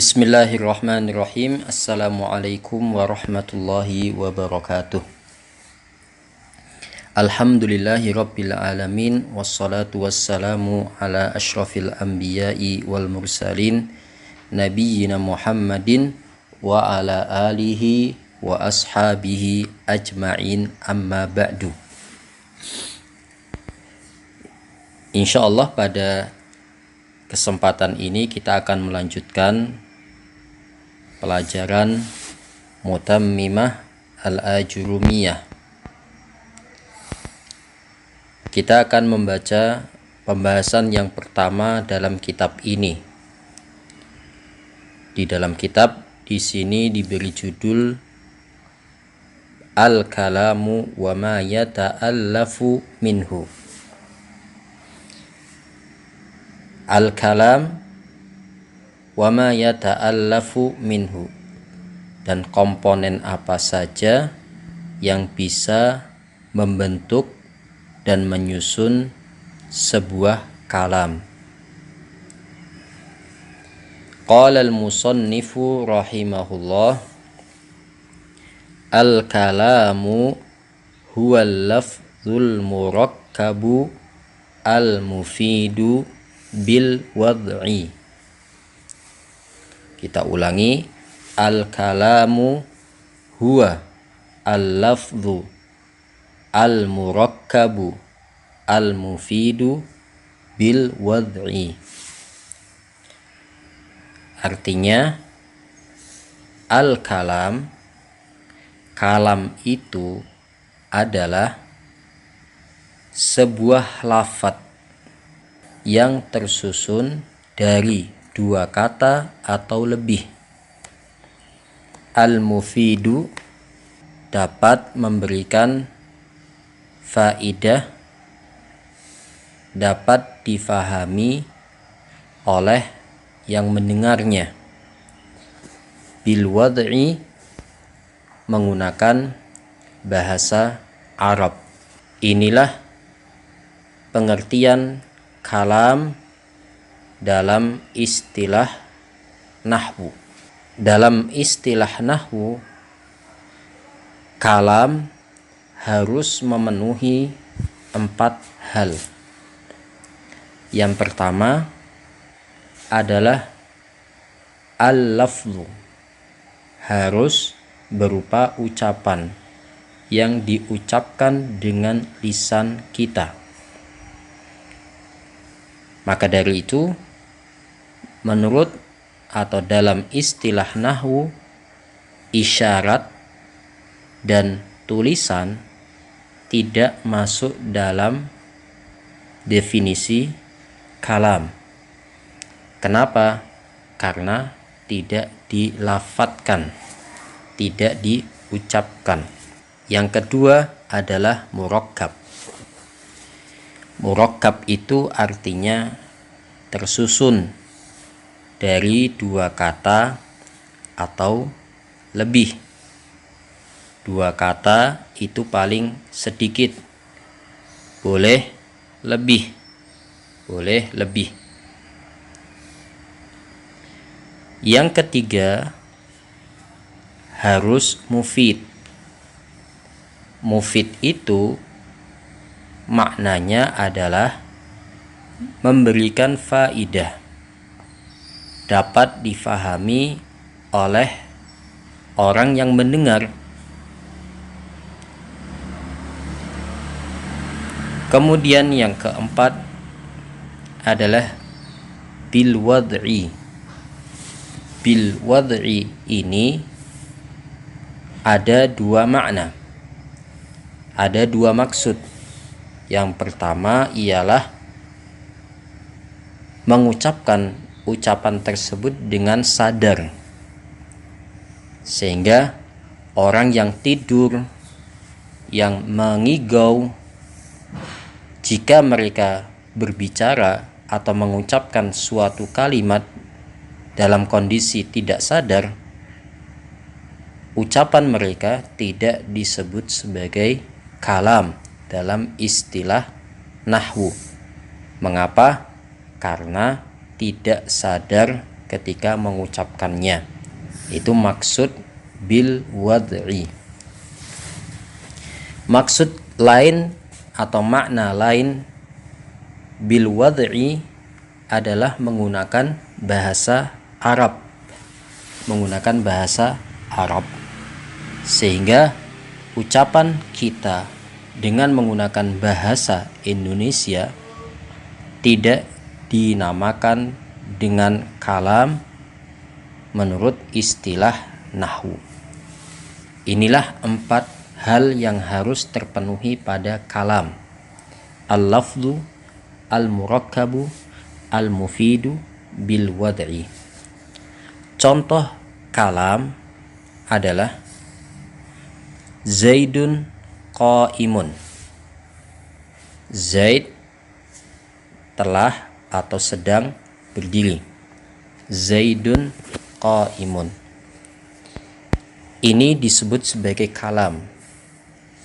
Bismillahirrahmanirrahim. Assalamualaikum warahmatullahi wabarakatuh. Alhamdulillahi rabbil alamin. Wassalatu wassalamu ala ashrafil anbiya'i wal mursalin, nabiyyina Muhammadin wa ala alihi wa ashabihi ajma'in, amma ba'du. Insyaallah pada kesempatan ini kita akan melanjutkan pelajaran Mutammimah Al-Ajurumiyah. Kita akan membaca pembahasan yang pertama dalam kitab ini. Di dalam kitab di sini diberi judul Al-Kalamu wa ma yata'allafu minhu. Al-kalam wa ma yata'allafu minhu, dan komponen apa saja yang bisa membentuk dan menyusun sebuah kalam. Qala al-musannifu rahimahullah, al-kalamu huwa al-lafzul murakkabu al-mufidu bil wad'i. Kita ulangi, al-kalamu huwa al-lafzu al-murakkabu al-mufidu bil wad'i. Artinya, al-kalam, kalam itu adalah sebuah lafadz yang tersusun dari dua kata atau lebih. Al-mufidu dapat memberikan faidah, dapat difahami oleh yang mendengarnya. Bil wad'i menggunakan bahasa Arab. Inilah pengertian kalam dalam istilah nahwu. Dalam istilah nahwu, kalam harus memenuhi 4 hal. Yang pertama adalah al-lafzu, harus berupa ucapan yang diucapkan dengan lisan kita. Maka dari itu, menurut atau dalam istilah nahwu, isyarat dan tulisan tidak masuk dalam definisi kalam. Kenapa? Karena tidak dilafadzkan, tidak diucapkan. Yang kedua adalah murakkab. Murakkab itu artinya tersusun dari dua kata atau lebih. Dua kata itu paling sedikit, boleh lebih, boleh lebih. Yang ketiga harus mufid. Mufid itu maknanya adalah memberikan faidah, dapat difahami oleh orang yang mendengar. Kemudian yang keempat adalah bil wad'i. Bil wad'i ini ada dua makna, ada dua maksud. Yang pertama ialah mengucapkan ucapan tersebut dengan sadar, sehingga orang yang tidur, yang mengigau, jika mereka berbicara atau mengucapkan suatu kalimat dalam kondisi tidak sadar, ucapan mereka tidak disebut sebagai kalam dalam istilah nahwu. Mengapa? Karena tidak sadar ketika mengucapkannya. Itu maksud bil wad'i. Maksud lain atau makna lain bil wad'i adalah menggunakan bahasa Arab. Menggunakan bahasa Arab. Sehingga ucapan kita dengan menggunakan bahasa Indonesia tidak dinamakan dengan kalam menurut istilah nahwu. Inilah 4 hal yang harus terpenuhi pada kalam: al-lafzu, al-murakkabu, al-mufidu, bil wad'i. Contoh kalam adalah Zaidun qaimun. Zaid telah atau sedang berdiri. Zaidun qaimun. Ini disebut sebagai kalam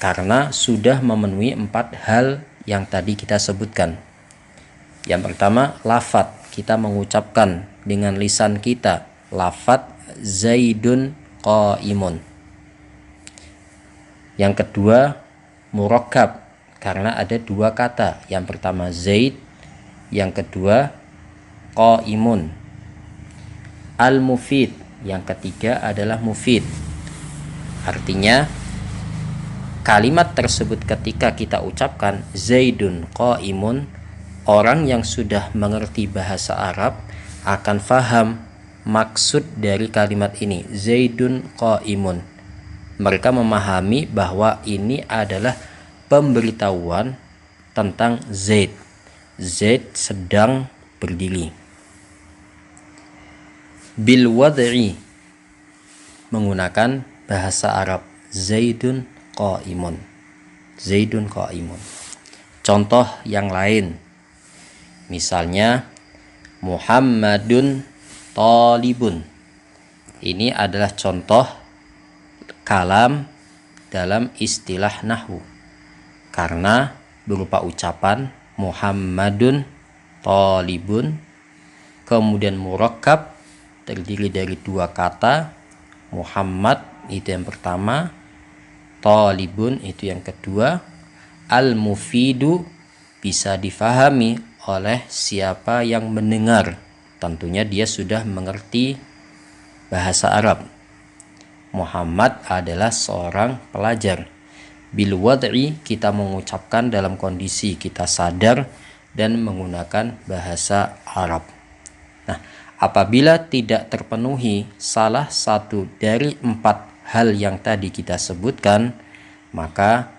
karena sudah memenuhi 4 hal yang tadi kita sebutkan. Yang pertama, lafadz. Kita mengucapkan dengan lisan kita lafadz Zaidun qaimun. Yang kedua, murakkab, karena ada 2 kata. Yang pertama Zaid, yang kedua qaimun. Al-mufid, yang ketiga adalah mufid. Artinya kalimat tersebut ketika kita ucapkan Zaidun qaimun, orang yang sudah mengerti bahasa Arab akan faham maksud dari kalimat ini, Zaidun qaimun. Mereka memahami bahwa ini adalah pemberitahuan tentang Zaid. Zaid sedang berdiri. Bil wad'i, menggunakan bahasa Arab, Zaidun qaimun. Zaidun qaimun. Contoh yang lain, misalnya Muhammadun talibun. Ini adalah contoh kalam dalam istilah nahwu karena berupa ucapan Muhammadun talibun, kemudian murakkab terdiri dari 2 kata. Muhammad itu yang pertama, talibun itu yang kedua. Al-mufidu bisa difahami oleh siapa yang mendengar, tentunya dia sudah mengerti bahasa Arab. Muhammad adalah seorang pelajar. Bil wad'i, kita mengucapkan dalam kondisi kita sadar dan menggunakan bahasa Arab. Nah, apabila tidak terpenuhi salah satu dari 4 hal yang tadi kita sebutkan, maka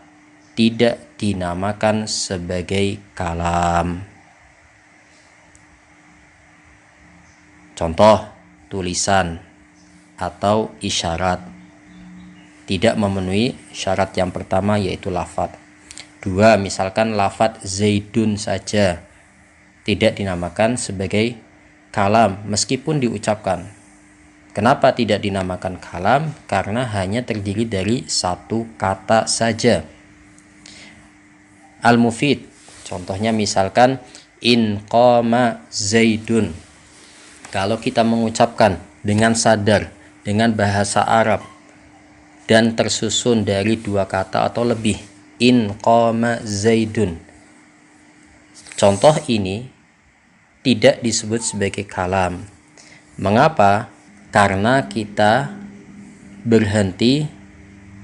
tidak dinamakan sebagai kalam. Contoh, tulisan atau isyarat tidak memenuhi syarat yang pertama, yaitu lafadz. 2, misalkan lafadz Zaidun saja tidak dinamakan sebagai kalam meskipun diucapkan. Kenapa tidak dinamakan kalam? Karena hanya terdiri dari 1 kata saja. Al-mufid, contohnya misalkan in qama Zaidun. Kalau kita mengucapkan dengan sadar dengan bahasa Arab dan tersusun dari 2 kata atau lebih, in qama Zaidun, contoh ini tidak disebut sebagai kalam. Mengapa? Karena kita berhenti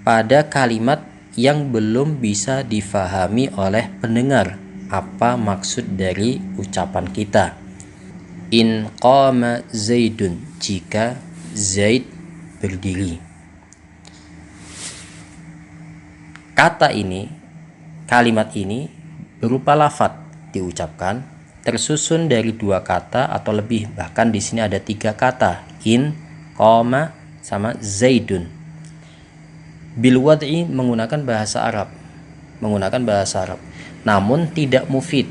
pada kalimat yang belum bisa difahami oleh pendengar apa maksud dari ucapan kita. In qama Zaidun, jika Zaid berdiri. Kata ini, kalimat ini berupa lafadz diucapkan, tersusun dari 2 kata atau lebih, bahkan di sini ada 3 kata, in, qama, sama Zaidun. Bil wad'i menggunakan bahasa Arab, namun tidak mufid,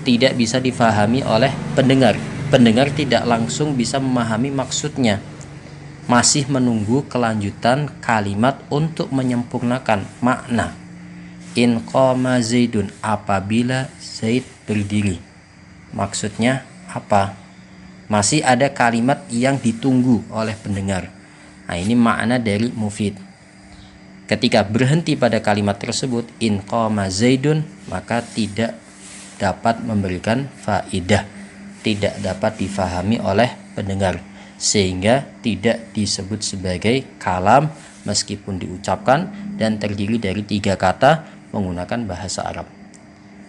tidak bisa difahami oleh pendengar. Pendengar tidak langsung bisa memahami maksudnya, masih menunggu kelanjutan kalimat untuk menyempurnakan makna. In qama Zaidun, apabila Zaid berdiri. Maksudnya apa? masih ada kalimat yang ditunggu oleh pendengar. Nah, ini makna dari mufid. Ketika berhenti pada kalimat tersebut, in qama zaidun, maka tidak dapat memberikan faidah, tidak dapat difahami oleh pendengar, sehingga tidak disebut sebagai kalam meskipun diucapkan dan terdiri dari 3 kata menggunakan bahasa Arab,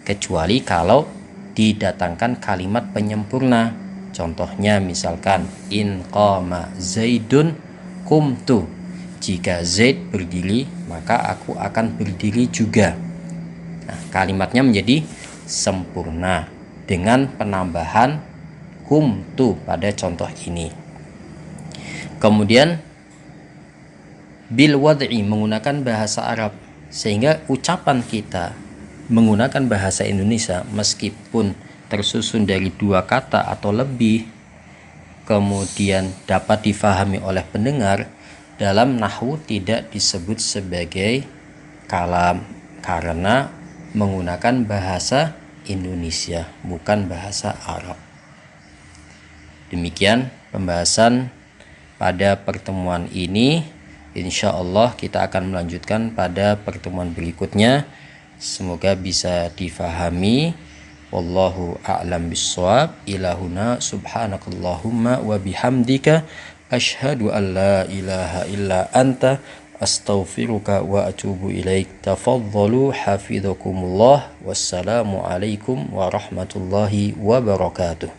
kecuali kalau didatangkan kalimat penyempurna. Contohnya misalkan in qama zaidun qumtu, jika Zaid berdiri maka aku akan berdiri juga. Nah, kalimatnya menjadi sempurna dengan penambahan qumtu pada contoh ini. Kemudian bil wad'i menggunakan bahasa Arab, sehingga ucapan kita menggunakan bahasa Indonesia meskipun tersusun dari 2 kata atau lebih, kemudian dapat difahami oleh pendengar, dalam nahwu tidak disebut sebagai kalam karena menggunakan bahasa Indonesia, bukan bahasa Arab. Demikian pembahasan pada pertemuan ini. Insya Allah kita akan melanjutkan pada pertemuan berikutnya. Semoga bisa difahami. Wallahu a'lam bissawab. Ilahuna subhanakallahumma wa bihamdika asyhadu an la ilaha illa anta astaghfiruka wa atubu ilaik. Tafadhalu hafizakumullah. Wassalamu alaikum warahmatullahi wabarakatuh.